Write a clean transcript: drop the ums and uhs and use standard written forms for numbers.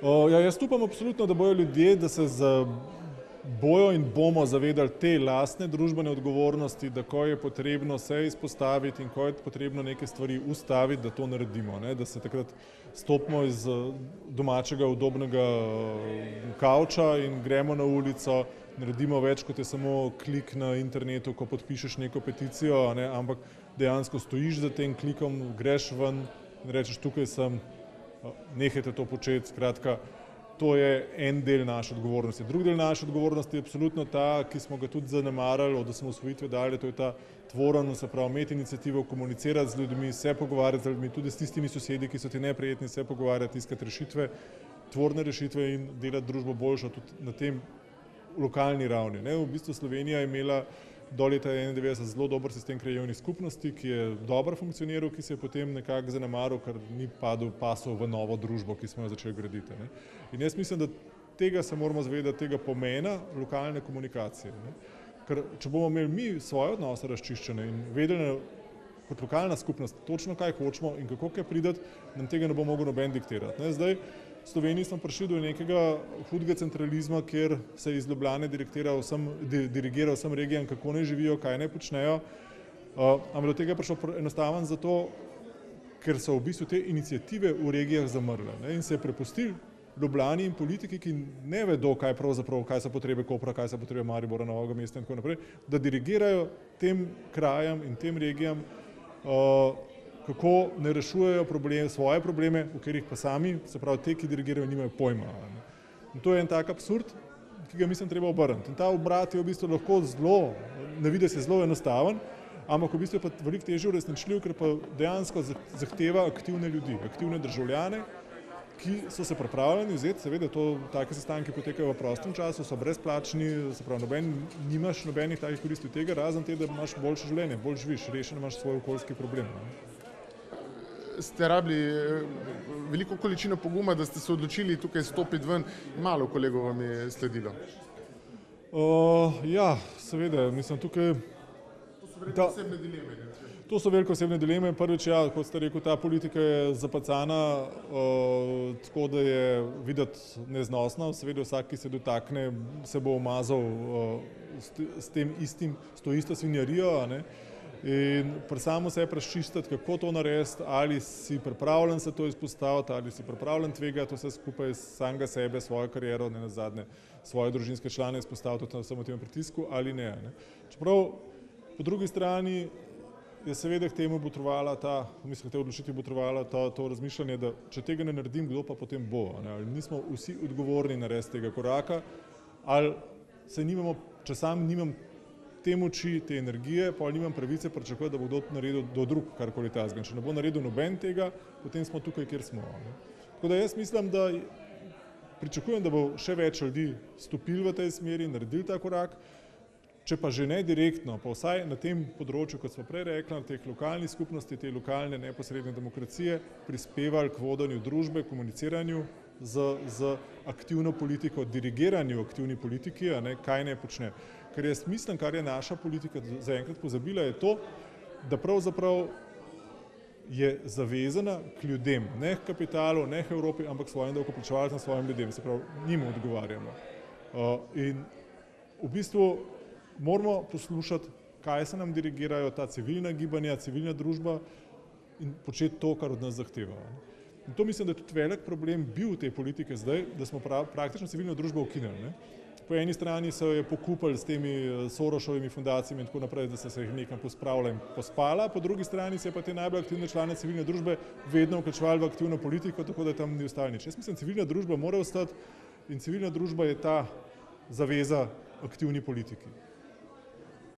Ja, jaz upam absolutno, da bojo ljudje, da se bojo in bomo zavedali te lastne družbene odgovornosti, da ko je potrebno se izpostaviti in ko je potrebno neke stvari ustaviti, da to naredimo, ne? Da se takrat stopimo iz domačega udobnega kavča in gremo na ulico, naredimo več, kot je samo klik na internetu, ko podpišeš neko peticijo, ne? Ampak dejansko stojiš za tem klikom, greš ven in rečeš, tukaj sem, nehajte to početi, skratka, to je en del naše odgovornosti. Drugi del naše odgovornosti je absolutno ta, ki smo ga tudi zanemarili od osamosvojitve dalje, to je ta tvoren, se pravi, imeti inicijativo, komunicirati z ljudmi, se pogovarjati z ljudmi, tudi s tistimi sosedi, ki so ti neprijetni, se pogovarjati, iskati rešitve, tvorne rešitve in delati družbo boljšo tudi na tem lokalni ravni. Ne? V bistvu Slovenija je imela do leta 1991 zelo dober sistem krajevnih skupnosti, ki je dobro funkcioniral, ki se je potem nekako zanemaril, ker ni pasel v novo družbo, ki smo jo začeli graditi. Ne. In jaz mislim, da tega se moramo zavedati, tega pomena lokalne komunikacije. Ne. Ker če bomo imeli mi svoje odnose razčiščene in vedeli kot lokalna skupnost točno kaj hočemo in kako kaj prideti, nam tega ne bo mogel noben diktirati. Ne. Zdaj, v Sloveniji smo prišli do nekega hudega centralizma, kjer se iz Ljubljane dirigira vsem regijam, kako naj živijo, kaj naj počnejo. Ampak do tega je prišlo enostavno zato, ker so v bistvu te iniciative v regijah zamrle, ne, in se je prepustil Ljubljani in politiki, ki ne vedo, kaj so potrebe Kopra, kaj so potrebe Maribora, Novega mesta in tako naprej, da dirigirajo tem krajem in tem regijam, kako ne rešujejo svoje probleme, v katerih pa sami, se pravi, te, ki dirigirajo, nimajo pojma. Ne. In to je en tak absurd, ki ga mislim treba obrniti. In ta obrat je v bistvu lahko zelo, na videz je zelo enostaven, ampak v bistvu je pa veliko težje uresničljiv, ker pa dejansko zahteva aktivne ljudi, aktivne državljane, ki so se pripravljeni vzeti, seveda take sestanki potekajo v prostem času, so brezplačni, se pravi, nimaš nobenih takih koristi od tega, razen te, da imaš boljše življenje, bolj živiš, rešen imaš svoj okoljski problem. Ste rabili veliko količino poguma, da ste se odločili tukaj stopiti ven, malo kolegov vam je sledilo? Ja, seveda, mislim tukaj... To so veliko osebne dileme. To so veliko osebne dileme. Prvič, ja, kot ste rekel, ta politika je zapacana, tako da je videti neznosno. Seveda vsak, ki se dotakne, se bo umazal s to isto svinjarijo, ne? In pri samo se je razčistiti, kako to narediti, ali si pripravljen se to izpostaviti, ali si pripravljen tvegati vse skupaj samega sebe, svojo kariero, ne nazadnje svoje družinske člane izpostaviti na vsem tem pritisku ali ne. Čeprav po drugi strani je seveda k temu botrovala k tej odločitvi botrovala to razmišljanje, da če tega ne naredim, kdo pa potem bo. Ali nismo vsi odgovorni narediti tega koraka, ali se nimamo, če sam nimam te moči, te energije, pa nimam pravice pričakovati, da bo kdo naredil do drug karkoli takega. Če ne bo naredil noben tega, potem smo tukaj, kjer smo. Tako da jaz mislim, da pričakujem, da bo še več ljudi stopili v tej smeri, naredili ta korak, če pa že ne direktno, pa vsaj na tem področju, kot smo prej rekli, na teh lokalnih skupnosti, te lokalne neposredne demokracije, prispevali k vodenju družbe, komuniciranju z aktivno politiko, dirigiranju aktivni politiki, kaj ne počne. Ker jaz mislim, kar je naša politika zaenkrat pozabila, je to, da pravzaprav je zavezana k ljudem, ne k kapitalu, ne k Evropi, ampak svojim davkoplačevalcem, svojim ljudem, se pravi, njim odgovarjamo. In v bistvu moramo poslušati, kaj se nam dirigirajo ta civilna gibanja, civilna družba in početi to, kar od nas zahteva. In to mislim, da je tudi velik problem bil te politike zdaj, da smo praktično civilno družbo ukinili. Po eni strani so jo pokupili s temi Sorosovimi fundacijami in tako naprej, da so se jih nekam pospravila in pospala, po drugi strani se je pa te najbolj aktivne člane civilne družbe vedno vključevali v aktivno politiko, tako da tam ni ostalo nič. Jaz mislim, civilna družba mora ostati in civilna družba je ta zaveza aktivni politiki.